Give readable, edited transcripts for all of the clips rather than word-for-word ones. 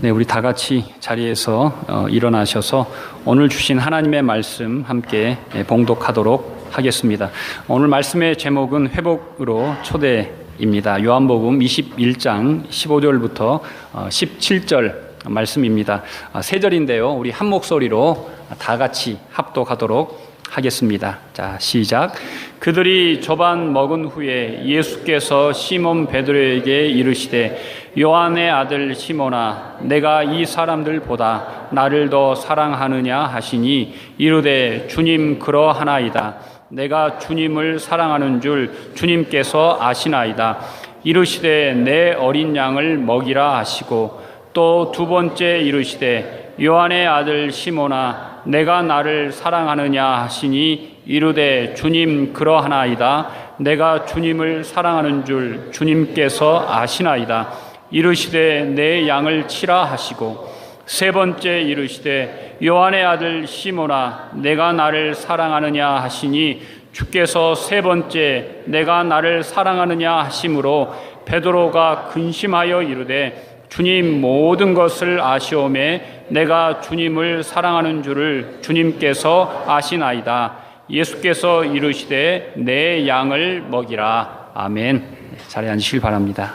네, 우리 다 같이 자리에서 일어나셔서 오늘 주신 하나님의 말씀 함께 봉독하도록 하겠습니다. 오늘 말씀의 제목은 회복으로 초대입니다. 요한복음 21장 15절부터 17절 말씀입니다. 세 절인데요. 우리 한 목소리로 다 같이 합독하도록 하겠습니다. 자, 시작. 그들이 조반 먹은 후에 예수께서 시몬 베드로에게 이르시되 요한의 아들 시몬아, 내가 이 사람들보다 나를 더 사랑하느냐 하시니 이르되 주님 그러하나이다. 내가 주님을 사랑하는 줄 주님께서 아시나이다. 이르시되 내 어린 양을 먹이라 하시고 또 두 번째 이르시되 요한의 아들 시몬아, 내가 나를 사랑하느냐 하시니 이르되 주님 그러하나이다. 내가 주님을 사랑하는 줄 주님께서 아시나이다. 이르시되 내 양을 치라 하시고 세 번째 이르시되 요한의 아들 시몬아, 내가 나를 사랑하느냐 하시니 주께서 세 번째 내가 나를 사랑하느냐 하심으로 베드로가 근심하여 이르되 주님 모든 것을 아시오매 내가 주님을 사랑하는 줄을 주님께서 아시나이다. 예수께서 이르시되 내 양을 먹이라. 아멘. 자리에 앉으시길 바랍니다.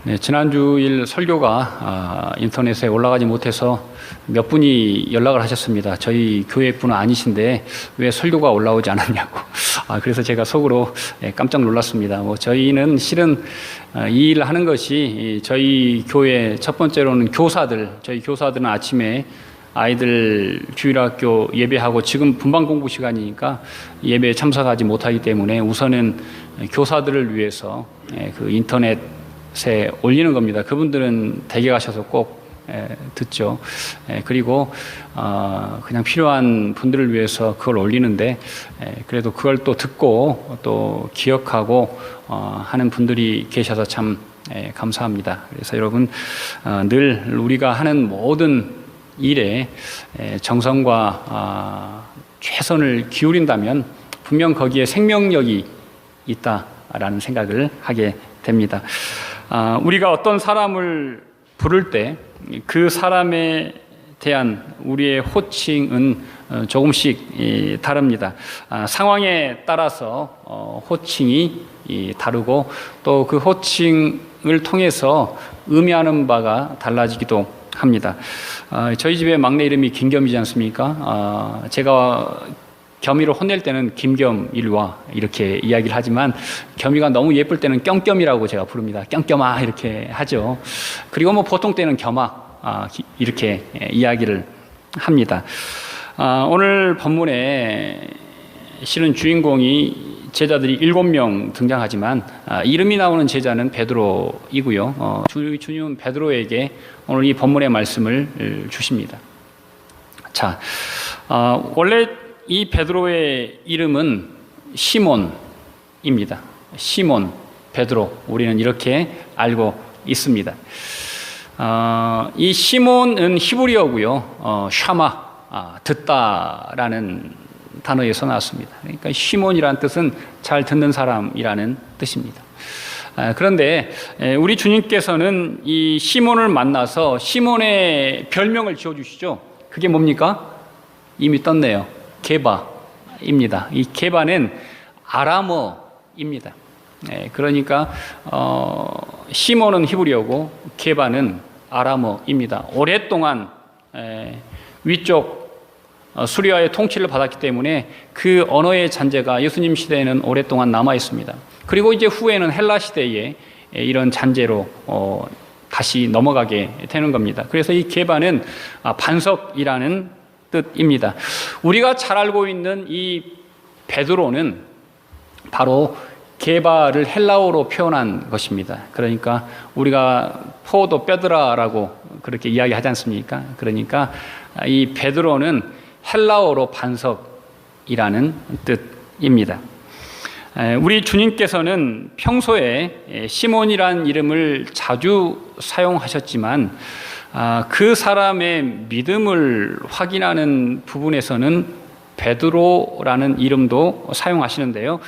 네, 지난주일 설교가 인터넷에 올라가지 못해서 몇 분이 연락을 하셨습니다. 저희 교회 분은 아니신데 왜 설교가 올라오지 않았냐고. 그래서 제가 속으로 깜짝 놀랐습니다. 저희는 실은 이 일을 하는 것이 저희 교회 첫 번째로는 저희 교사들은 아침에 아이들 주일학교 예배하고 지금 분방 공부 시간이니까 예배에 참석하지 못하기 때문에 우선은 교사들을 위해서 그 인터넷에 올리는 겁니다. 그분들은 댁에 가셔서 꼭 듣죠. 그리고 그냥 필요한 분들을 위해서 그걸 올리는데 그래도 그걸 또 듣고 또 기억하고 하는 분들이 계셔서 참 감사합니다. 그래서 여러분 늘 우리가 하는 모든 일에 정성과 최선을 기울인다면 분명 거기에 생명력이 있다라는 생각을 하게 됩니다. 우리가 어떤 사람을 부를 때 그 사람에 대한 우리의 호칭은 조금씩 다릅니다. 상황에 따라서 호칭이 다르고 또 그 호칭을 통해서 의미하는 바가 달라지기도 합니다. 저희 집의 막내 이름이 김겸이지 않습니까? 제가 겸이를 혼낼 때는 김겸 일와 이렇게 이야기를 하지만 겸이가 너무 예쁠 때는 껴겸이라고 제가 부릅니다. 껴겸아 이렇게 하죠. 그리고 보통 때는 겸아 이렇게 이야기를 합니다. 오늘 본문에 실은 주인공이 제자들이 7명 등장하지만 이름이 나오는 제자는 베드로이고요. 주님은 베드로에게 오늘 이 본문의 말씀을 주십니다. 자, 원래 이 베드로의 이름은 시몬입니다. 시몬, 베드로, 우리는 이렇게 알고 있습니다. 이 시몬은 히브리어고요. 샤마, 듣다라는 단어에서 나왔습니다. 그러니까 시몬이라는 뜻은 잘 듣는 사람이라는 뜻입니다. 그런데 우리 주님께서는 이 시몬을 만나서 시몬의 별명을 지어주시죠. 그게 뭡니까? 이미 떴네요. 게바입니다. 이 게바는 아람어입니다. 그러니까 시몬은 히브리어고 게바는 아람어입니다. 오랫동안 위쪽 수리아의 통치를 받았기 때문에 그 언어의 잔재가 예수님 시대에는 오랫동안 남아 있습니다. 그리고 이제 후에는 헬라 시대에 이런 잔재로 다시 넘어가게 되는 겁니다. 그래서 이 게바는 반석이라는 뜻입니다. 우리가 잘 알고 있는 이 베드로는 바로 게바를 헬라어로 표현한 것입니다. 그러니까 우리가 포도 빼드라라고 그렇게 이야기하지 않습니까? 그러니까 이 베드로는 헬라어로 반석이라는 뜻입니다. 우리 주님께서는 평소에 시몬이라는 이름을 자주 사용하셨지만 그 사람의 믿음을 확인하는 부분에서는 베드로라는 이름도 사용하시는데요.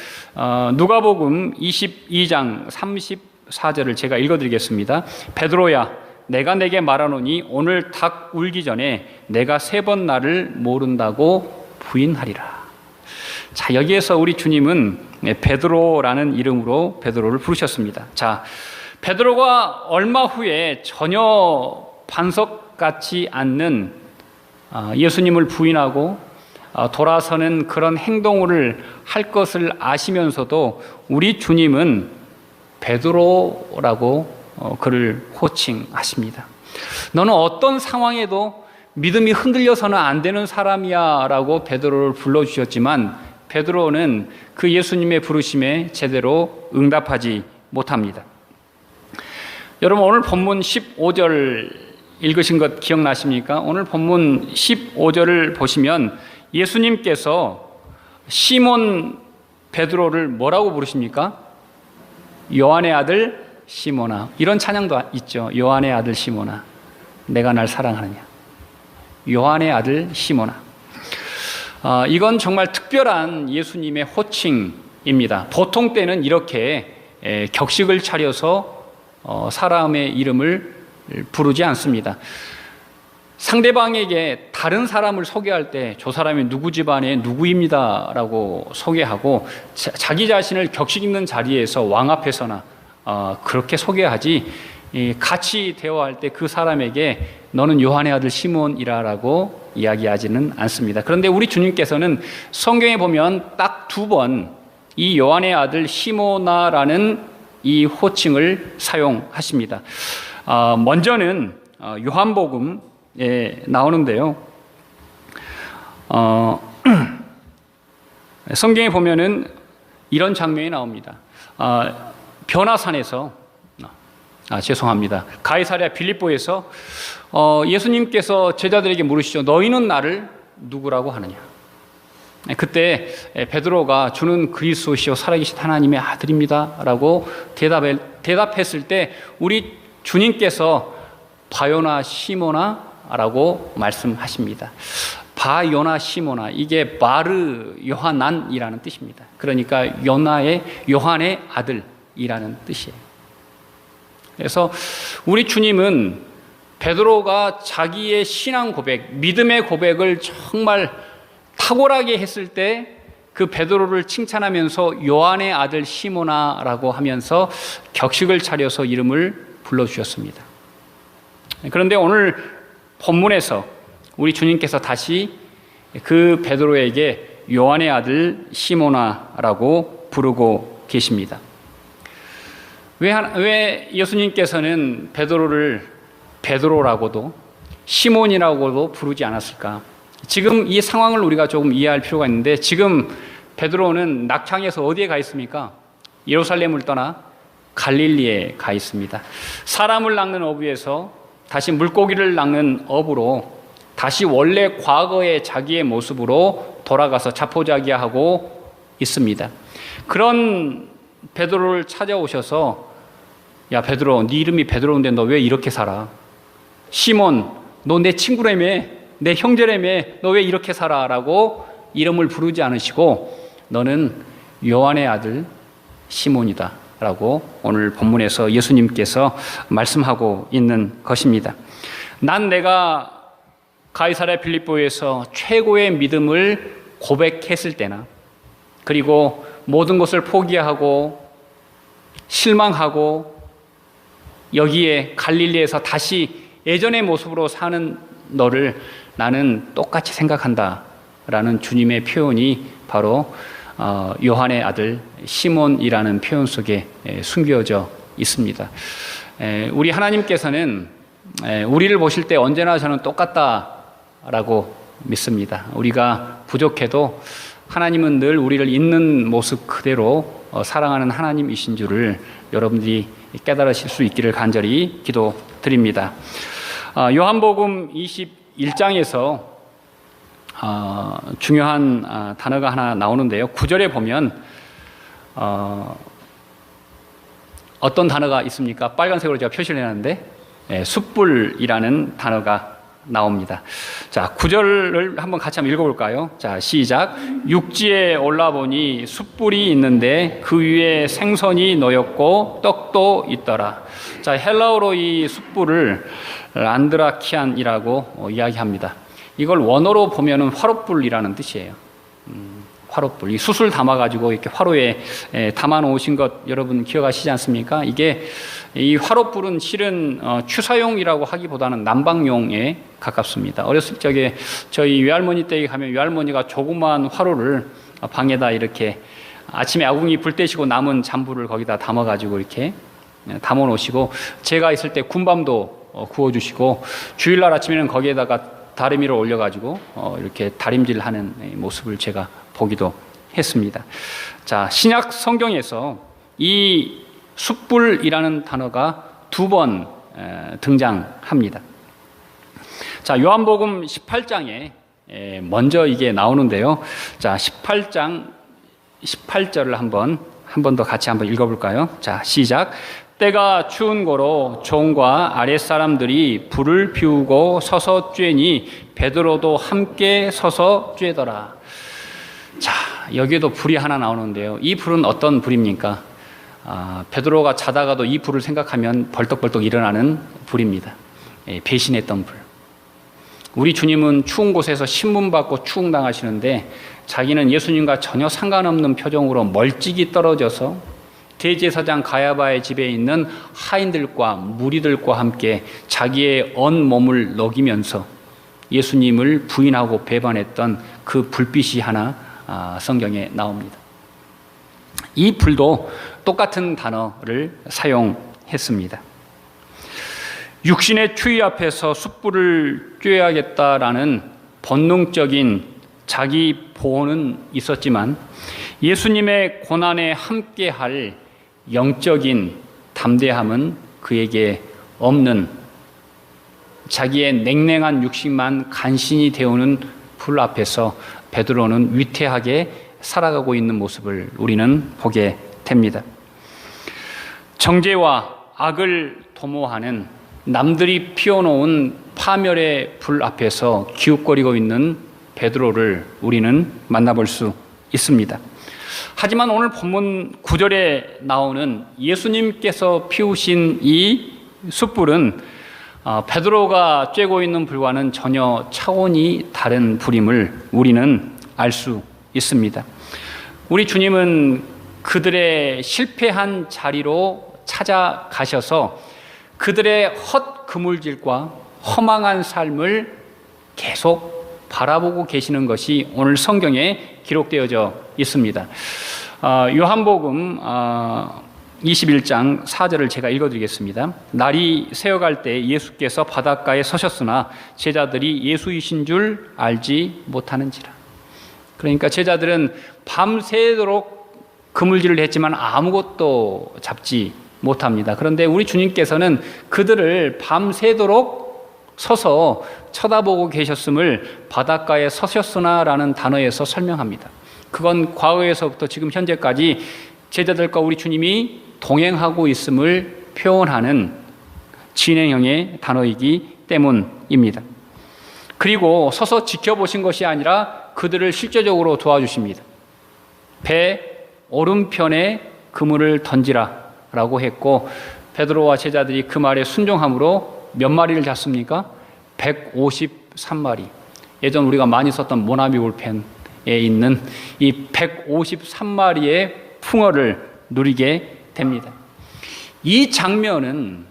누가복음 22장 14절을 제가 읽어드리겠습니다. 베드로야, 내가 내게 말하노니 오늘 닭 울기 전에 내가 3번 나를 모른다고 부인하리라. 자, 여기에서 우리 주님은 베드로라는 이름으로 베드로를 부르셨습니다. 자, 베드로가 얼마 후에 전혀 반석 같지 않는 예수님을 부인하고 돌아서는 그런 행동을 할 것을 아시면서도 우리 주님은 베드로라고 그를 호칭하십니다. 너는 어떤 상황에도 믿음이 흔들려서는 안 되는 사람이야 라고 베드로를 불러주셨지만 베드로는 그 예수님의 부르심에 제대로 응답하지 못합니다. 여러분, 오늘 본문 15절 읽으신 것 기억나십니까? 오늘 본문 15절을 보시면 예수님께서 시몬 베드로를 뭐라고 부르십니까? 요한의 아들 시몬아. 이런 찬양도 있죠. 요한의 아들 시몬아, 내가 날 사랑하느냐. 요한의 아들 시몬아. 이건 정말 특별한 예수님의 호칭입니다. 보통 때는 이렇게 격식을 차려서 사람의 이름을 부르지 않습니다. 상대방에게 다른 사람을 소개할 때 저 사람이 누구 집안의 누구입니다 라고 소개하고 자기 자신을 격식 있는 자리에서 왕 앞에서나 그렇게 소개하지, 같이 대화할 때 그 사람에게 너는 요한의 아들 시몬이라고 이야기하지는 않습니다. 그런데 우리 주님께서는 성경에 보면 딱 2번 이 요한의 아들 시모나라는 이 호칭을 사용하십니다. 먼저는 요한복음에 나오는데요. 성경에 보면은 이런 장면이 나옵니다. 변화산에서 죄송합니다. 가이사랴 빌립보에서 예수님께서 제자들에게 물으시죠. 너희는 나를 누구라고 하느냐? 그때 베드로가 주는 그리스도시요 살아계신 하나님의 아들입니다 라고 대답했을 때 우리 주님께서 바요나 시모나 라고 말씀하십니다. 바요나 시모나, 이게 바르 요하난이라는 뜻입니다. 그러니까 요한의 아들이라는 뜻이에요. 그래서 우리 주님은 베드로가 자기의 신앙 고백, 믿음의 고백을 정말 탁월하게 했을 때 그 베드로를 칭찬하면서 요한의 아들 시모나라고 하면서 격식을 차려서 이름을 불러주셨습니다. 그런데 오늘 본문에서 우리 주님께서 다시 그 베드로에게 요한의 아들 시모나라고 부르고 계십니다. 왜 예수님께서는 베드로를 베드로라고도 시몬이라고도 부르지 않았을까? 지금 이 상황을 우리가 조금 이해할 필요가 있는데, 지금 베드로는 낙창에서 어디에 가 있습니까? 예루살렘을 떠나 갈릴리에 가 있습니다. 사람을 낚는 어부에서 다시 물고기를 낚는 어부로 다시 원래 과거의 자기의 모습으로 돌아가서 자포자기하고 있습니다. 그런 베드로를 찾아오셔서 야 베드로, 네 이름이 베드로인데 너 왜 이렇게 살아? 시몬, 너 내 친구라며, 내 형제라며, 너 왜 이렇게 살아? 라고 이름을 부르지 않으시고 너는 요한의 아들 시몬이다 라고 오늘 본문에서 예수님께서 말씀하고 있는 것입니다. 난 내가 가이사랴 빌립보에서 최고의 믿음을 고백했을 때나, 그리고 모든 것을 포기하고 실망하고 여기에 갈릴리에서 다시 예전의 모습으로 사는 너를 나는 똑같이 생각한다 라는 주님의 표현이 바로 요한의 아들 시몬이라는 표현 속에 숨겨져 있습니다. 우리 하나님께서는 우리를 보실 때 언제나 저는 똑같다라고 믿습니다. 우리가 부족해도 하나님은 늘 우리를 있는 모습 그대로 사랑하는 하나님이신 줄을 여러분들이 깨달으실 수 있기를 간절히 기도드립니다. 요한복음 21장에서 중요한 단어가 하나 나오는데요. 9절에 보면 어떤 단어가 있습니까? 빨간색으로 제가 표시를 해놨는데 숯불이라는 단어가 나옵니다. 자, 9절을 한번 같이 한번 읽어볼까요? 자, 시작. 육지에 올라보니 숯불이 있는데 그 위에 생선이 놓였고 떡도 있더라. 자, 헬라어로 이 숯불을 안드라키안이라고 이야기합니다. 이걸 원어로 보면은 화롯불이라는 뜻이에요. 화롯불. 이 숯을 담아가지고 이렇게 화로에 담아 놓으신 것 여러분 기억하시지 않습니까? 이게 이 화롯불은 실은 취사용이라고 하기보다는 난방용에 가깝습니다. 어렸을 적에 저희 외할머니 댁에 가면 외할머니가 조그만 화로를 방에다 이렇게 아침에 아궁이 불 떼시고 남은 잔불을 거기다 담아가지고 이렇게 담아 놓으시고, 제가 있을 때 군밤도 구워주시고, 주일날 아침에는 거기에다가 다리미를 올려가지고 이렇게 다림질하는 모습을 제가 보기도 했습니다. 자, 신약 성경에서 이 숯불이라는 단어가 2번 등장합니다. 자, 요한복음 18장에 먼저 이게 나오는데요. 자, 18장 18절을 한 번 더 같이 한번 읽어볼까요? 자, 시작. 때가 추운 고로 종과 아랫사람들이 불을 피우고 서서 쬐니 베드로도 함께 서서 쬐더라. 자, 여기에도 불이 하나 나오는데요. 이 불은 어떤 불입니까? 베드로가 자다가도 이 불을 생각하면 벌떡벌떡 일어나는 불입니다. 배신했던 불. 우리 주님은 추운 곳에서 신문받고 추궁당하시는데 자기는 예수님과 전혀 상관없는 표정으로 멀찍이 떨어져서 대제사장 가야바의 집에 있는 하인들과 무리들과 함께 자기의 언 몸을 녹이면서 예수님을 부인하고 배반했던 그 불빛이 하나 성경에 나옵니다. 이 불도 똑같은 단어를 사용했습니다. 육신의 추위 앞에서 숯불을 쬐야겠다라는 본능적인 자기 보호는 있었지만 예수님의 고난에 함께할 영적인 담대함은 그에게 없는, 자기의 냉랭한 육신만 간신히 데우는 불 앞에서 베드로는 위태하게 살아가고 있는 모습을 우리는 보게 됩니다. 정죄와 악을 도모하는 남들이 피워놓은 파멸의 불 앞에서 기웃거리고 있는 베드로를 우리는 만나볼 수 있습니다. 하지만 오늘 본문 9절에 나오는 예수님께서 피우신 이 숯불은 베드로가 쬐고 있는 불과는 전혀 차원이 다른 불임을 우리는 알 수 있습니다. 우리 주님은 그들의 실패한 자리로 찾아가셔서 그들의 헛 그물질과 허망한 삶을 계속 바라보고 계시는 것이 오늘 성경에 기록되어져 있습니다. 요한복음 21장 4절을 제가 읽어드리겠습니다. 날이 새어갈 때 예수께서 바닷가에 서셨으나 제자들이 예수이신 줄 알지 못하는지라. 그러니까 제자들은 밤새도록 그물질을 했지만 아무것도 잡지 못합니다. 그런데 우리 주님께서는 그들을 밤새도록 서서 쳐다보고 계셨음을 바닷가에 서셨으나라는 단어에서 설명합니다. 그건 과거에서부터 지금 현재까지 제자들과 우리 주님이 동행하고 있음을 표현하는 진행형의 단어이기 때문입니다. 그리고 서서 지켜보신 것이 아니라 그들을 실제적으로 도와주십니다. 배 오른편에 그물을 던지라 라고 했고, 베드로와 제자들이 그 말에 순종함으로 몇 마리를 잡습니까? 153마리. 예전 우리가 많이 썼던 모나미 울펜에 있는 이 153마리의 풍어를 누리게 됩니다. 이 장면은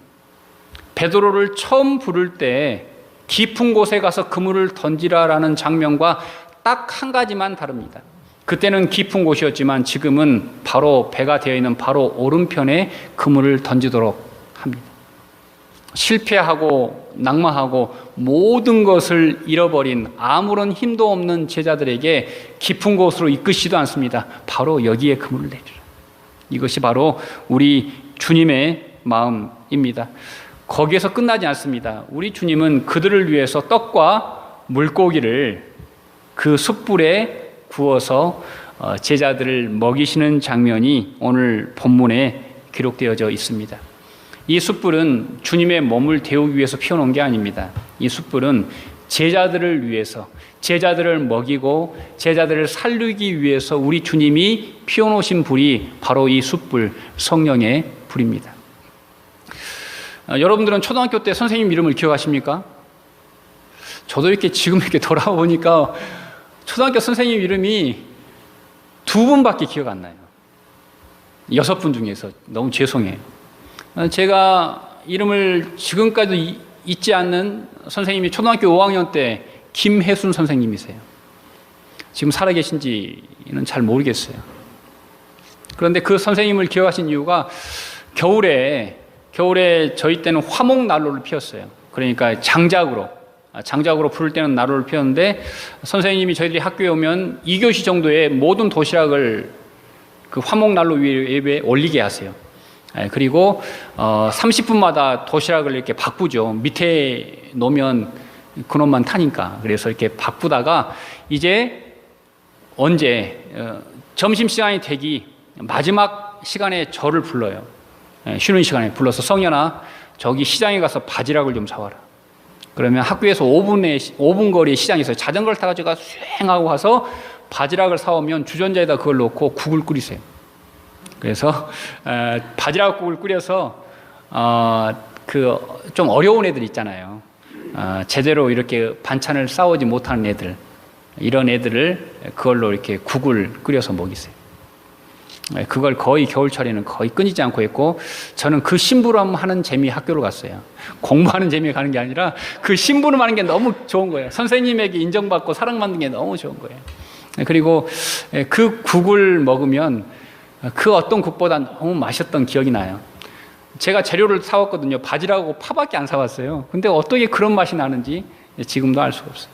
베드로를 처음 부를 때 깊은 곳에 가서 그물을 던지라라는 장면과 딱 한 가지만 다릅니다. 그때는 깊은 곳이었지만 지금은 바로 배가 되어 있는 바로 오른편에 그물을 던지도록 합니다. 실패하고 낙마하고 모든 것을 잃어버린 아무런 힘도 없는 제자들에게 깊은 곳으로 이끄시지도 않습니다. 바로 여기에 그물을 내리라. 이것이 바로 우리 주님의 마음입니다. 거기에서 끝나지 않습니다. 우리 주님은 그들을 위해서 떡과 물고기를 그 숯불에 구워서 제자들을 먹이시는 장면이 오늘 본문에 기록되어져 있습니다. 이 숯불은 주님의 몸을 데우기 위해서 피워놓은 게 아닙니다. 이 숯불은 제자들을 위해서, 제자들을 먹이고 제자들을 살리기 위해서 우리 주님이 피워놓으신 불이 바로 이 숯불, 성령의 불입니다. 여러분들은 초등학교 때 선생님 이름을 기억하십니까? 저도 지금 이렇게 돌아보니까 초등학교 선생님 이름이 2분밖에 기억 안 나요. 6분 중에서. 너무 죄송해요. 제가 이름을 지금까지도 잊지 않는 선생님이 초등학교 5학년 때 김혜순 선생님이세요. 지금 살아계신지는 잘 모르겠어요. 그런데 그 선생님을 기억하신 이유가 겨울에 저희 때는 화목난로를 피웠어요. 그러니까 장작으로 불을 때는 난로를 피웠는데 선생님이 저희들이 학교에 오면 2교시 정도의 모든 도시락을 그 화목난로 위에 올리게 하세요. 그리고 30분마다 도시락을 이렇게 바꾸죠. 밑에 놓으면 그놈만 타니까. 그래서 이렇게 바꾸다가 이제 언제 점심시간이 되기 마지막 시간에 저를 불러요. 쉬는 시간에 불러서 성현아, 저기 시장에 가서 바지락을 좀 사와라. 그러면 학교에서 5분 거리에 시장이 있어요. 자전거를 타가지고 수행하고 가서 바지락을 사오면 주전자에다 그걸 넣고 국을 끓이세요. 그래서 바지락국을 끓여서 그 좀 어려운 애들 있잖아요. 제대로 이렇게 반찬을 싸우지 못하는 애들, 이런 애들을 그걸로 이렇게 국을 끓여서 먹이세요. 그걸 거의 겨울철에는 거의 끊이지 않고 했고, 저는 그 심부름하는 재미 학교로 갔어요. 공부하는 재미에 가는 게 아니라 그 심부름하는 게 너무 좋은 거예요. 선생님에게 인정받고 사랑받는 게 너무 좋은 거예요. 그리고 그 국을 먹으면 그 어떤 국보다 너무 맛있었던 기억이 나요. 제가 재료를 사왔거든요. 바지락하고 파밖에 안 사왔어요. 근데 어떻게 그런 맛이 나는지 지금도 알 수가 없어요.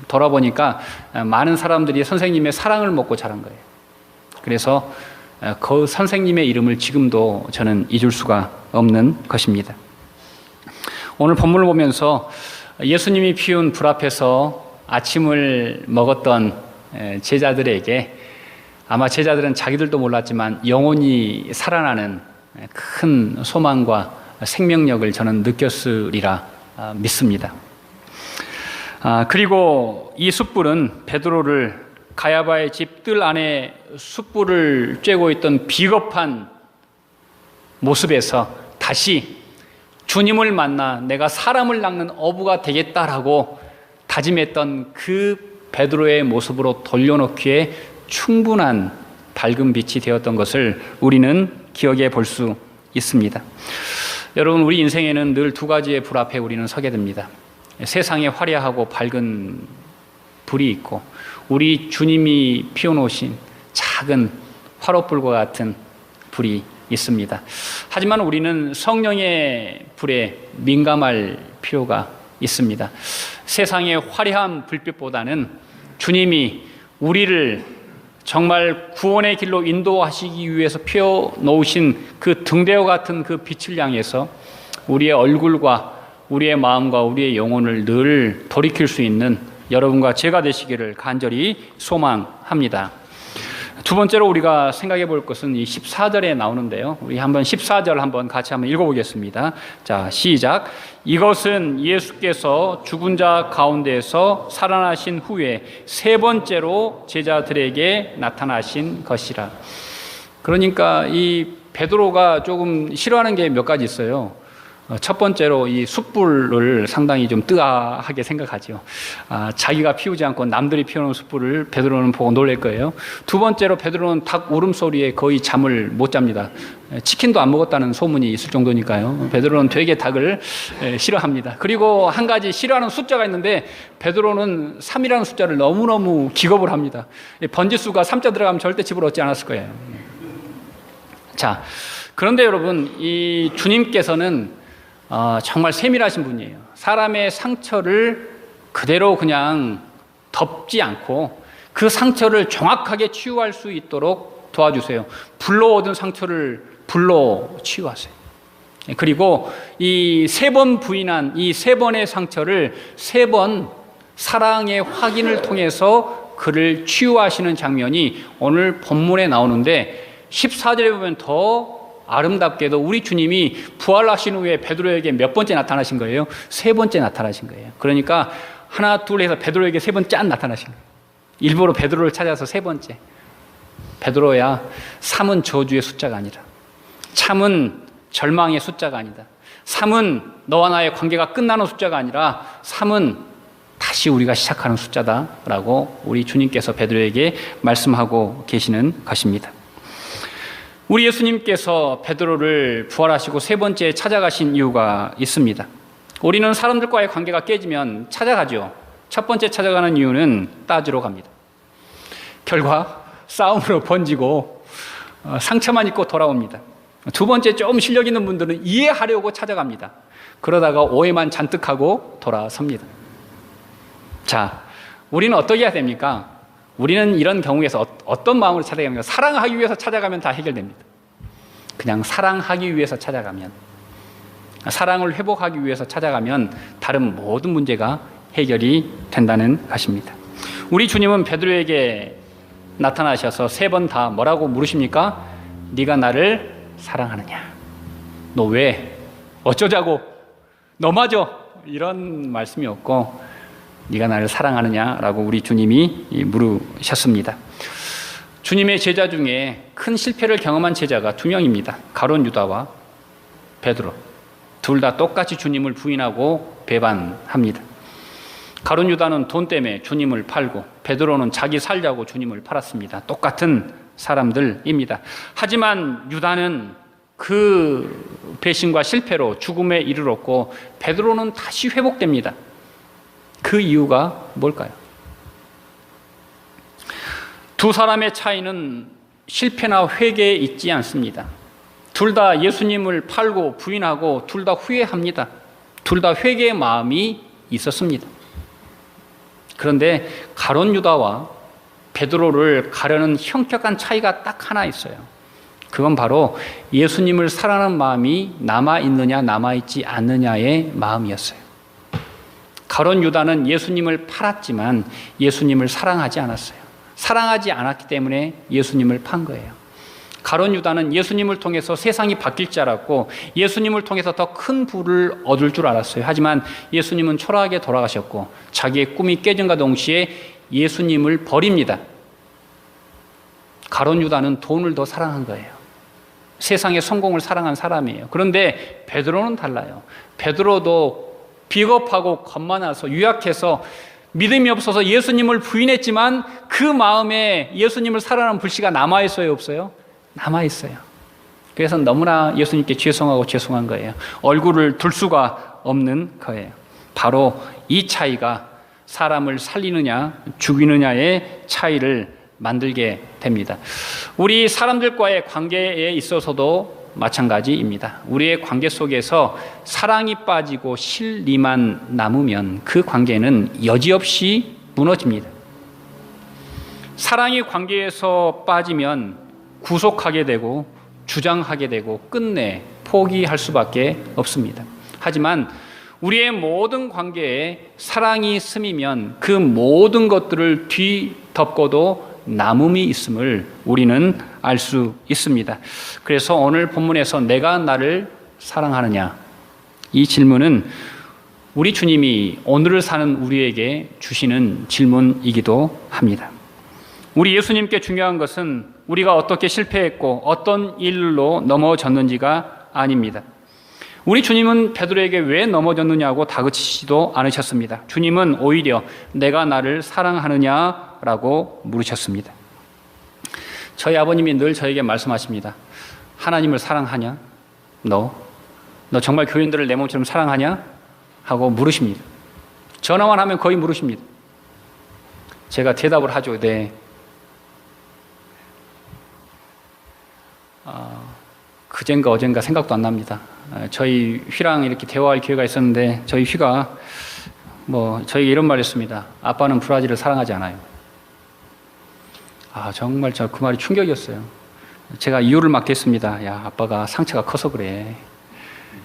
돌아보니까 많은 사람들이 선생님의 사랑을 먹고 자란 거예요. 그래서 그 선생님의 이름을 지금도 저는 잊을 수가 없는 것입니다. 오늘 본문을 보면서 예수님이 피운 불 앞에서 아침을 먹었던 제자들에게 아마 제자들은 자기들도 몰랐지만 영원히 살아나는 큰 소망과 생명력을 저는 느꼈으리라 믿습니다. 그리고 이 숯불은 베드로를 가야바의 집 뜰 안에 숯불을 쬐고 있던 비겁한 모습에서 다시 주님을 만나 내가 사람을 낚는 어부가 되겠다라고 다짐했던 그 베드로의 모습으로 돌려놓기에 충분한 밝은 빛이 되었던 것을 우리는 기억해 볼 수 있습니다. 여러분, 우리 인생에는 늘 두 가지의 불 앞에 우리는 서게 됩니다. 세상에 화려하고 밝은 불이 있고 우리 주님이 피워놓으신 작은 화롯불과 같은 불이 있습니다. 하지만 우리는 성령의 불에 민감할 필요가 있습니다. 세상의 화려한 불빛보다는 주님이 우리를 정말 구원의 길로 인도하시기 위해서 피워놓으신 그 등대와 같은 그 빛을 향해서 우리의 얼굴과 우리의 마음과 우리의 영혼을 늘 돌이킬 수 있는 여러분과 제가 되시기를 간절히 소망합니다. 두 번째로 우리가 생각해 볼 것은 이 14절에 나오는데요. 우리 한번 14절 한번 같이 한번 읽어보겠습니다. 자, 시작. 이것은 예수께서 죽은 자 가운데에서 살아나신 후에 세 번째로 제자들에게 나타나신 것이라. 그러니까 이 베드로가 조금 싫어하는 게 몇 가지 있어요. 첫 번째로 이 숯불을 상당히 좀 뜨아하게 생각하죠. 자기가 피우지 않고 남들이 피우는 숯불을 베드로는 보고 놀랄 거예요. 두 번째로 베드로는 닭 울음소리에 거의 잠을 못 잡니다. 치킨도 안 먹었다는 소문이 있을 정도니까요. 베드로는 되게 닭을 싫어합니다. 그리고 한 가지 싫어하는 숫자가 있는데 베드로는 3이라는 숫자를 너무너무 기겁을 합니다. 번지수가 3자 들어가면 절대 집을 얻지 않았을 거예요. 자, 그런데 여러분, 이 주님께서는 정말 세밀하신 분이에요. 사람의 상처를 그대로 그냥 덮지 않고 그 상처를 정확하게 치유할 수 있도록 도와주세요. 불로 얻은 상처를 불로 치유하세요. 그리고 이 3번 부인한 이 3번의 상처를 3번 사랑의 확인을 통해서 그를 치유하시는 장면이 오늘 본문에 나오는데 14절에 보면 더 아름답게도 우리 주님이 부활하신 후에 베드로에게 몇 번째 나타나신 거예요? 3번째 나타나신 거예요. 그러니까 하나 둘 해서 베드로에게 3번 짠 나타나신 거예요. 일부러 베드로를 찾아서 3번째. 베드로야, 3은 저주의 숫자가 아니라, 참은 절망의 숫자가 아니다. 3은 너와 나의 관계가 끝나는 숫자가 아니라 3은 다시 우리가 시작하는 숫자다라고 우리 주님께서 베드로에게 말씀하고 계시는 것입니다. 우리 예수님께서 베드로를 부활하시고 3번째 찾아가신 이유가 있습니다. 우리는 사람들과의 관계가 깨지면 찾아가죠. 첫 번째 찾아가는 이유는 따지러 갑니다. 결과 싸움으로 번지고 상처만 입고 돌아옵니다. 두 번째, 좀 실력 있는 분들은 이해하려고 찾아갑니다. 그러다가 오해만 잔뜩 하고 돌아섭니다. 자, 우리는 어떻게 해야 됩니까? 우리는 이런 경우에서 어떤 마음으로 찾아갑니까? 사랑하기 위해서 찾아가면 다 해결됩니다. 그냥 사랑하기 위해서 찾아가면, 사랑을 회복하기 위해서 찾아가면 다른 모든 문제가 해결이 된다는 것입니다. 우리 주님은 베드로에게 나타나셔서 3번 다 뭐라고 물으십니까? 네가 나를 사랑하느냐? 너 왜? 어쩌자고? 너 맞아? 이런 말씀이 없고 네가 나를 사랑하느냐라고 우리 주님이 물으셨습니다. 주님의 제자 중에 큰 실패를 경험한 제자가 2명입니다. 가룟 유다와 베드로. 둘 다 똑같이 주님을 부인하고 배반합니다. 가룟 유다는 돈 때문에 주님을 팔고, 베드로는 자기 살려고 주님을 팔았습니다. 똑같은 사람들입니다. 하지만 유다는 그 배신과 실패로 죽음에 이르렀고, 베드로는 다시 회복됩니다. 그 이유가 뭘까요? 두 사람의 차이는 실패나 회개에 있지 않습니다. 둘 다 예수님을 팔고 부인하고 둘 다 후회합니다. 둘 다 회개의 마음이 있었습니다. 그런데 가룟 유다와 베드로를 가르는 현격한 차이가 딱 하나 있어요. 그건 바로 예수님을 사랑하는 마음이 남아있느냐 남아있지 않느냐의 마음이었어요. 가룟 유다는 예수님을 팔았지만 예수님을 사랑하지 않았어요. 사랑하지 않았기 때문에 예수님을 판 거예요. 가룟 유다는 예수님을 통해서 세상이 바뀔 줄 알았고 예수님을 통해서 더 큰 부를 얻을 줄 알았어요. 하지만 예수님은 초라하게 돌아가셨고 자기의 꿈이 깨진과 동시에 예수님을 버립니다. 가룟 유다는 돈을 더 사랑한 거예요. 세상의 성공을 사랑한 사람이에요. 그런데 베드로는 달라요. 베드로도 비겁하고 겁많아서 유약해서 믿음이 없어서 예수님을 부인했지만 그 마음에 예수님을 사랑하는 불씨가 남아있어요, 없어요? 남아있어요. 그래서 너무나 예수님께 죄송한 거예요. 얼굴을 둘 수가 없는 거예요. 바로 이 차이가 사람을 살리느냐 죽이느냐의 차이를 만들게 됩니다. 우리 사람들과의 관계에 있어서도 마찬가지입니다. 우리의 관계 속에서 사랑이 빠지고 실리만 남으면 그 관계는 여지없이 무너집니다. 사랑이 관계에서 빠지면 구속하게 되고 주장하게 되고 끝내 포기할 수밖에 없습니다. 하지만 우리의 모든 관계에 사랑이 스미면 그 모든 것들을 뒤덮고도 남음이 있음을 우리는 알 수 있습니다. 그래서 오늘 본문에서 내가 나를 사랑하느냐, 이 질문은 우리 주님이 오늘을 사는 우리에게 주시는 질문이기도 합니다. 우리 예수님께 중요한 것은 우리가 어떻게 실패했고 어떤 일로 넘어졌는지가 아닙니다. 우리 주님은 베드로에게 왜 넘어졌느냐고 다그치지도 않으셨습니다. 주님은 오히려 내가 나를 사랑하느냐라고 물으셨습니다. 저희 아버님이 늘 저에게 말씀하십니다. 하나님을 사랑하냐? 너 정말 교인들을 내 몸처럼 사랑하냐? 하고 물으십니다. 전화만 하면 거의 물으십니다. 제가 대답을 하죠. 네. 그젠가 어젠가 생각도 안 납니다. 저희 휘랑 이렇게 대화할 기회가 있었는데 저희 휘가 저에게 이런 말 했습니다. 아빠는 브라질을 사랑하지 않아요. 정말 저 그 말이 충격이었어요. 제가 이유를 막 댔습니다. 야, 아빠가 상처가 커서 그래.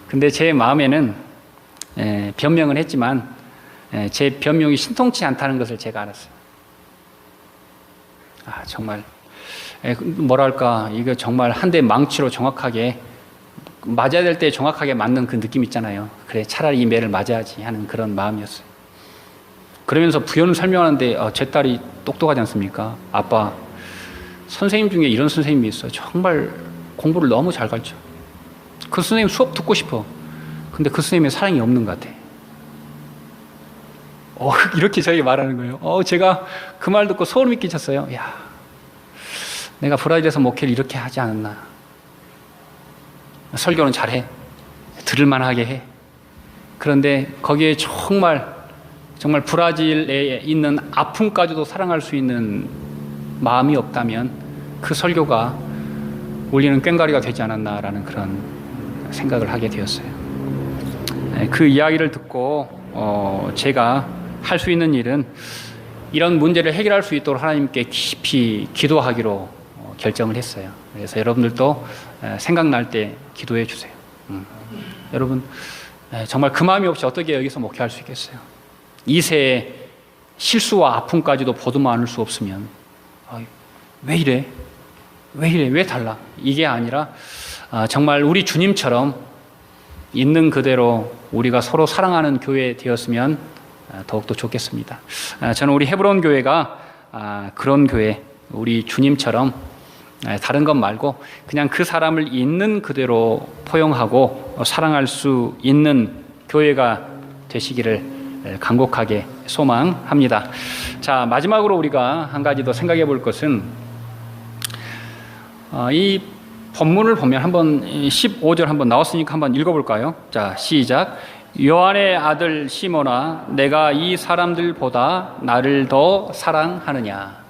근데 제 마음에는 변명은 했지만 제 변명이 신통치 않다는 것을 제가 알았어요. 정말 뭐랄까, 이거 정말 한 대 망치로 정확하게 맞아야 될 때 정확하게 맞는 그 느낌 있잖아요. 그래, 차라리 이 매를 맞아야지 하는 그런 마음이었어요. 그러면서 부연을 설명하는데 제 딸이 똑똑하지 않습니까? 아빠, 선생님 중에 이런 선생님이 있어요. 정말 공부를 너무 잘 가르쳐. 그 선생님 수업 듣고 싶어. 근데 그 선생님의 사랑이 없는 것 같아. 이렇게 저에게 말하는 거예요. 제가 그 말 듣고 소름이 끼쳤어요. 야, 내가 브라질에서 목회를 이렇게 하지 않았나. 설교는 잘해. 들을만하게 해. 그런데 거기에 정말 브라질에 있는 아픔까지도 사랑할 수 있는 마음이 없다면 그 설교가 울리는 꽹과리가 되지 않았나라는 그런 생각을 하게 되었어요. 그 이야기를 듣고 제가 할 수 있는 일은 이런 문제를 해결할 수 있도록 하나님께 깊이 기도하기로 결정을 했어요. 그래서 여러분들도 생각날 때 기도해 주세요. 여러분, 정말 그 마음이 없이 어떻게 여기서 목회할 수 있겠어요? 이 세에 실수와 아픔까지도 보듬어 안을 수 없으면 왜 이래? 왜 달라? 이게 아니라 정말 우리 주님처럼 있는 그대로 우리가 서로 사랑하는 교회 되었으면 더욱더 좋겠습니다. 저는 우리 헤브론 교회가 그런 교회, 우리 주님처럼 다른 것 말고 그냥 그 사람을 있는 그대로 포용하고 사랑할 수 있는 교회가 되시기를 간곡하게 소망합니다. 자, 마지막으로 우리가 한 가지 더 생각해 볼 것은 이 본문을 보면 한번 15절 한번 나왔으니까 한번 읽어볼까요? 자, 시작. 요한의 아들 시몬아, 내가 이 사람들보다 나를 더 사랑하느냐.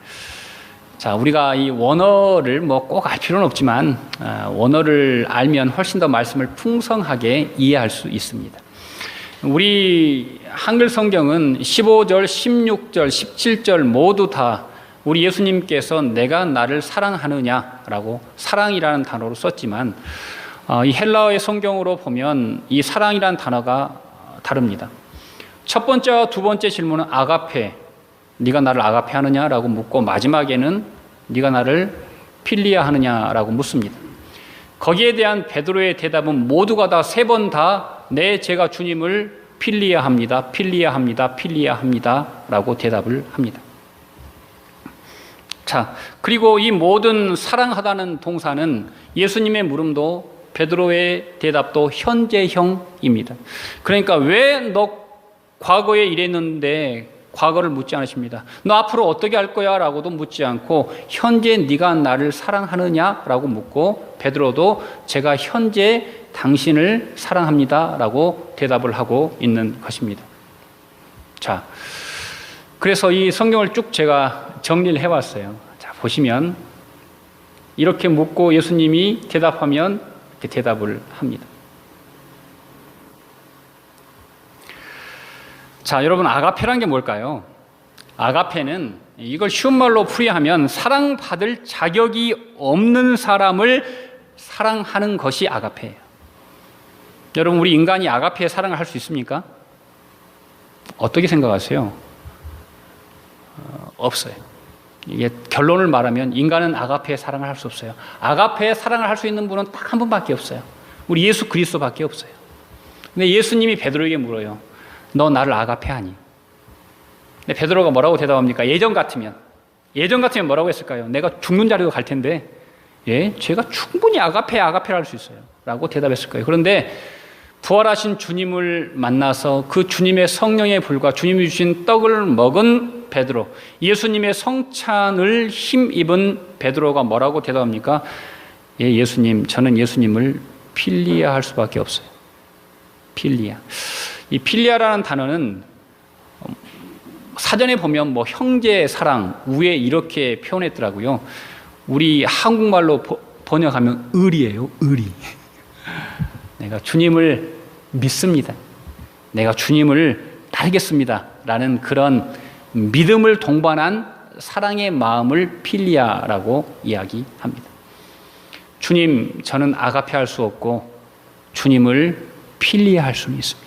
자, 우리가 이 원어를 꼭 알 필요는 없지만 원어를 알면 훨씬 더 말씀을 풍성하게 이해할 수 있습니다. 우리 한글 성경은 15절, 16절, 17절 모두 다 우리 예수님께서 내가 나를 사랑하느냐라고 사랑이라는 단어로 썼지만 이 헬라어의 성경으로 보면 이 사랑이라는 단어가 다릅니다. 첫 번째와 두 번째 질문은 아가페, 네가 나를 아가페 하느냐라고 묻고 마지막에는 네가 나를 필리아 하느냐라고 묻습니다. 거기에 대한 베드로의 대답은 모두가 다 세 번 다 네, 제가 주님을 필리아 합니다. 필리아 합니다. 필리아 합니다. 라고 대답을 합니다. 자, 그리고 이 모든 사랑하다는 동사는 예수님의 물음도 베드로의 대답도 현재형입니다. 그러니까 왜 너 과거에 이랬는데 과거를 묻지 않으십니다. 너 앞으로 어떻게 할 거야? 라고도 묻지 않고 현재 네가 나를 사랑하느냐? 라고 묻고 베드로도 제가 현재 당신을 사랑합니다. 라고 대답을 하고 있는 것입니다. 자, 그래서 이 성경을 쭉 제가 정리를 해봤어요. 자, 보시면 이렇게 묻고 예수님이 대답하면 이렇게 대답을 합니다. 자, 여러분, 아가페란 게 뭘까요? 아가페는 이걸 쉬운 말로 풀이하면 사랑받을 자격이 없는 사람을 사랑하는 것이 아가페예요. 여러분, 우리 인간이 아가페의 사랑을 할 수 있습니까? 어떻게 생각하세요? 없어요. 이게 결론을 말하면 인간은 아가페의 사랑을 할 수 없어요. 아가페의 사랑을 할 수 있는 분은 딱 한 분밖에 없어요. 우리 예수 그리스도밖에 없어요. 근데 예수님이 베드로에게 물어요. 너 나를 아가페하니? 근데 베드로가 뭐라고 대답합니까? 예전 같으면 뭐라고 했을까요? 내가 죽는 자리로 갈 텐데 제가 충분히 아가페를 할 수 있어요. 라고 대답했을 거예요. 그런데 부활하신 주님을 만나서 그 주님의 성령의 불과 주님이 주신 떡을 먹은 베드로, 예수님의 성찬을 힘입은 베드로가 뭐라고 대답합니까? 예수님, 저는 예수님을 필리아 할 수밖에 없어요. 필리아. 이 필리아라는 단어는 사전에 보면 형제 사랑, 우애 이렇게 표현했더라고요. 우리 한국말로 번역하면 의리예요, 의리. 내가 주님을 믿습니다. 내가 주님을 따르겠습니다. 라는 그런 믿음을 동반한 사랑의 마음을 필리아라고 이야기합니다. 주님, 저는 아가페 할 수 없고 주님을 필리아 할 수는 있습니다.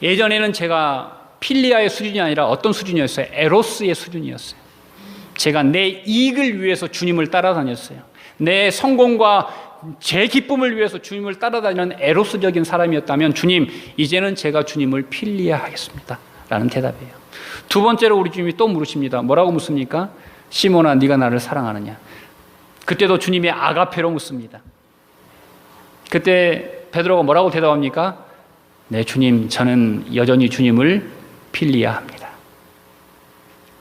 예전에는 제가 필리아의 수준이 아니라 어떤 수준이었어요? 에로스의 수준이었어요. 제가 내 이익을 위해서 주님을 따라다녔어요. 내 성공과 제 기쁨을 위해서 주님을 따라다니는 에로스적인 사람이었다면 주님, 이제는 제가 주님을 필리아하겠습니다 라는 대답이에요. 두 번째로 우리 주님이 또 물으십니다. 뭐라고 묻습니까? 시몬아, 네가 나를 사랑하느냐? 그때도 주님의 아가페로 묻습니다. 그때 베드로가 뭐라고 대답합니까? 네, 주님, 저는 여전히 주님을 필리아합니다.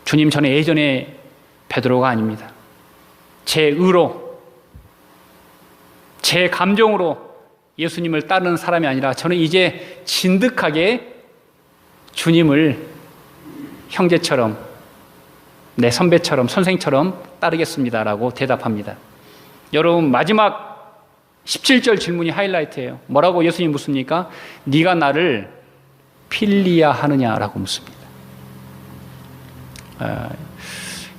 주님, 저는 예전에 베드로가 아닙니다. 제 의로, 제 감정으로 예수님을 따르는 사람이 아니라 저는 이제 진득하게 주님을 형제처럼, 내 선배처럼, 선생처럼 따르겠습니다라고 대답합니다. 여러분, 마지막 17절 질문이 하이라이트예요. 뭐라고 예수님 묻습니까? 네가 나를 필리아 하느냐라고 묻습니다.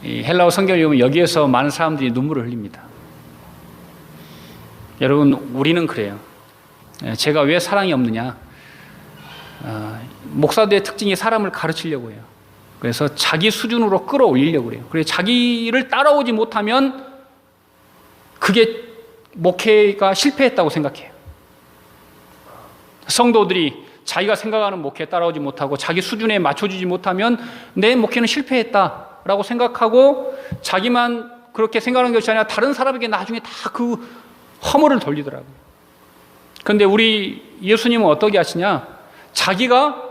이 헬라어 성경을 읽으면 여기에서 많은 사람들이 눈물을 흘립니다. 여러분, 우리는 그래요. 제가 왜 사랑이 없느냐? 목사들의 특징이 사람을 가르치려고 해요. 그래서 자기 수준으로 끌어올리려고 해요. 그래서 자기를 따라오지 못하면 그게 목회가 실패했다고 생각해요. 성도들이 자기가 생각하는 목회에 따라오지 못하고 자기 수준에 맞춰주지 못하면 내 목회는 실패했다라고 생각하고 자기만 그렇게 생각하는 것이 아니라 다른 사람에게 나중에 다 그 허물을 돌리더라고요. 그런데 우리 예수님은 어떻게 하시냐? 자기가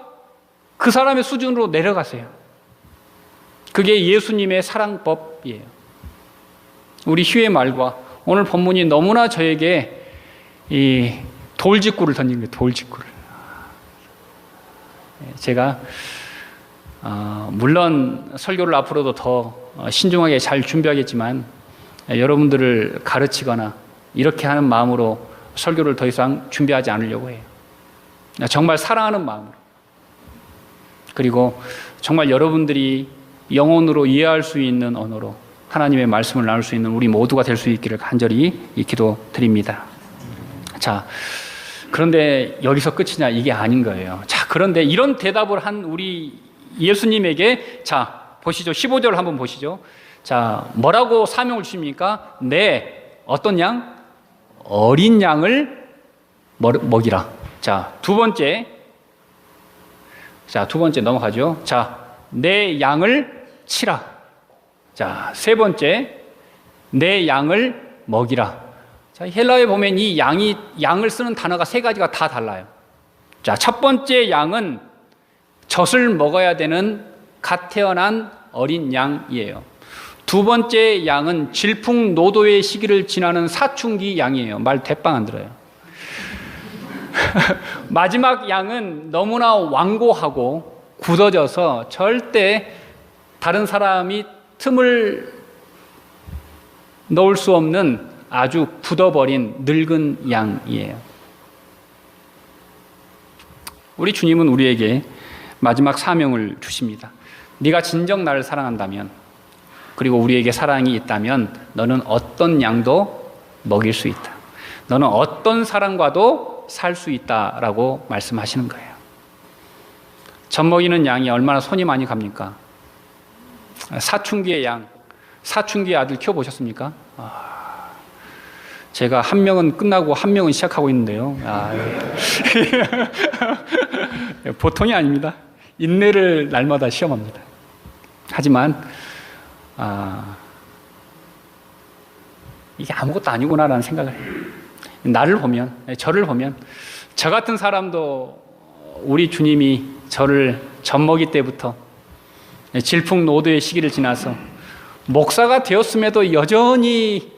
그 사람의 수준으로 내려가세요. 그게 예수님의 사랑법이에요. 우리 휴의 말과 오늘 본문이 너무나 저에게 이 돌직구를 던진 거예요. 돌직구를. 제가 물론 설교를 앞으로도 더 신중하게 잘 준비하겠지만 여러분들을 가르치거나 이렇게 하는 마음으로 설교를 더 이상 준비하지 않으려고 해요. 정말 사랑하는 마음으로. 그리고 정말 여러분들이 영혼으로 이해할 수 있는 언어로 하나님의 말씀을 나눌 수 있는 우리 모두가 될 수 있기를 간절히 기도드립니다. 자, 그런데 여기서 끝이냐? 이게 아닌 거예요. 자, 그런데 이런 대답을 한 우리 예수님에게, 자, 보시죠. 15절 한번 보시죠. 자, 뭐라고 사명을 주십니까? 네, 어떤 양? 어린 양을 먹이라. 자, 두 번째 넘어가죠. 자, 내 양을 치라. 자, 세 번째, 내 양을 먹이라. 자, 헬라어에 보면 이 양을 쓰는 단어가 세 가지가 다 달라요. 자, 첫 번째 양은 젖을 먹어야 되는 갓 태어난 어린 양이에요. 두 번째 양은 질풍노도의 시기를 지나는 사춘기 양이에요. 말 대빵 안 들어요. 마지막 양은 너무나 완고하고 굳어져서 절대 다른 사람이 틈을 넣을 수 없는 아주 굳어버린 늙은 양이에요. 우리 주님은 우리에게 마지막 사명을 주십니다. 네가 진정 나를 사랑한다면, 그리고 우리에게 사랑이 있다면 너는 어떤 양도 먹일 수 있다. 너는 어떤 사람과도 살 수 있다라고 말씀하시는 거예요. 젖 먹이는 양이 얼마나 손이 많이 갑니까? 사춘기의 양, 사춘기의 아들 키워보셨습니까? 제가 한 명은 끝나고 한 명은 시작하고 있는데요. 보통이 아닙니다. 인내를 날마다 시험합니다. 하지만 이게 아무것도 아니구나라는 생각을 해요. 나를 보면, 저를 보면, 저 같은 사람도 우리 주님이 저를 젖먹이 때부터 질풍노도의 시기를 지나서 목사가 되었음에도 여전히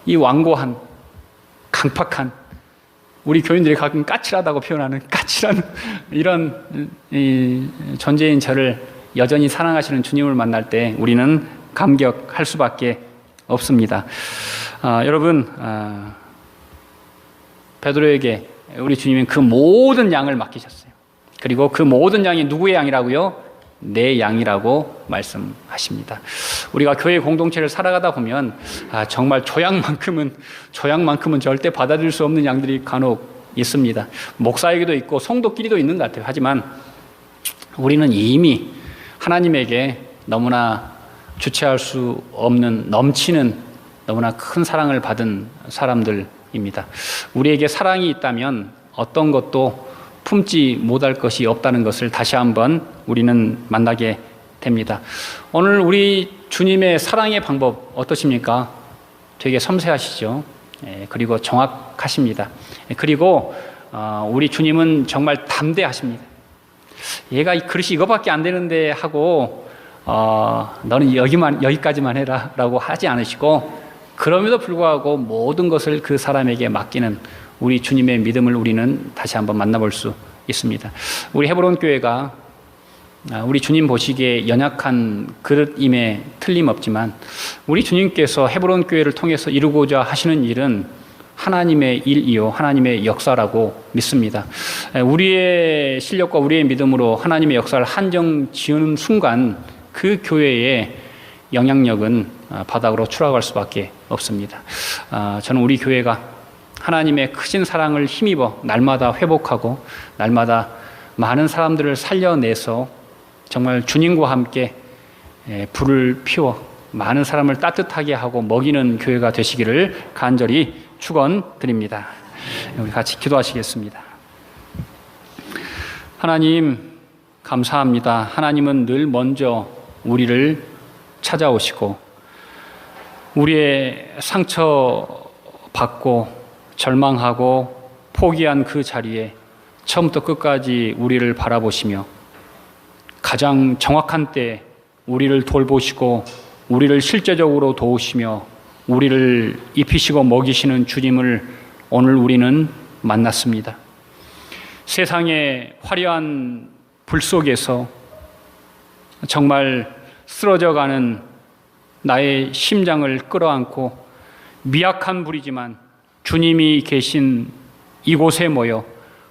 이 완고한, 강팍한, 우리 교인들이 가끔 까칠하다고 표현하는 까칠한 이런 존재인 저를 여전히 사랑하시는 주님을 만날 때 우리는 감격할 수밖에 없습니다. 여러분, 베드로에게 우리 주님은 그 모든 양을 맡기셨어요. 그리고 그 모든 양이 누구의 양이라고요? 내 양이라고 말씀하십니다. 우리가 교회 공동체를 살아가다 보면 정말 조양만큼은 절대 받아들일 수 없는 양들이 간혹 있습니다. 목사에게도 있고 성도끼리도 있는 것 같아요. 하지만 우리는 이미 하나님에게 너무나 주체할 수 없는 넘치는 너무나 큰 사랑을 받은 사람들입니다. 우리에게 사랑이 있다면 어떤 것도 품지 못할 것이 없다는 것을 다시 한번 우리는 만나게 됩니다. 오늘 우리 주님의 사랑의 방법 어떠십니까? 되게 섬세하시죠. 그리고 정확하십니다. 그리고 우리 주님은 정말 담대하십니다. 얘가 이 그릇이 이거밖에 안 되는데 하고 너는 여기까지만 해라 라고 하지 않으시고, 그럼에도 불구하고 모든 것을 그 사람에게 맡기는 우리 주님의 믿음을 우리는 다시 한번 만나볼 수 있습니다. 우리 헤브론 교회가 우리 주님 보시기에 연약한 그릇임에 틀림없지만, 우리 주님께서 헤브론 교회를 통해서 이루고자 하시는 일은 하나님의 일이요 하나님의 역사라고 믿습니다. 우리의 실력과 우리의 믿음으로 하나님의 역사를 한정 지은 순간 그 교회의 영향력은 바닥으로 추락할 수밖에 없습니다. 저는 우리 교회가 하나님의 크신 사랑을 힘입어 날마다 회복하고 날마다 많은 사람들을 살려내서 정말 주님과 함께 불을 피워 많은 사람을 따뜻하게 하고 먹이는 교회가 되시기를 간절히 축원드립니다. 우리 같이 기도하시겠습니다. 하나님 감사합니다. 하나님은 늘 먼저 우리를 찾아오시고 우리의 상처받고 절망하고 포기한 그 자리에 처음부터 끝까지 우리를 바라보시며 가장 정확한 때 우리를 돌보시고 우리를 실제적으로 도우시며 우리를 입히시고 먹이시는 주님을 오늘 우리는 만났습니다. 세상의 화려한 불 속에서 정말 쓰러져가는 나의 심장을 끌어안고 미약한 불이지만 주님이 계신 이곳에 모여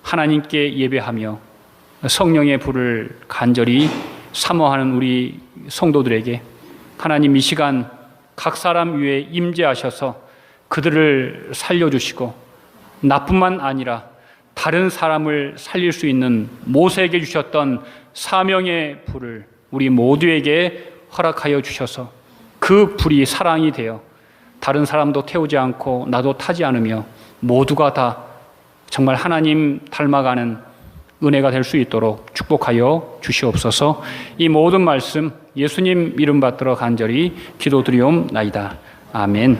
하나님께 예배하며 성령의 불을 간절히 사모하는 우리 성도들에게 하나님 이 시간 각 사람 위에 임재하셔서 그들을 살려주시고 나뿐만 아니라 다른 사람을 살릴 수 있는 모세에게 주셨던 사명의 불을 우리 모두에게 허락하여 주셔서 그 불이 사랑이 되어 다른 사람도 태우지 않고 나도 타지 않으며 모두가 다 정말 하나님 닮아가는 은혜가 될 수 있도록 축복하여 주시옵소서. 이 모든 말씀 예수님 이름 받들어 간절히 기도드리옵나이다. 아멘.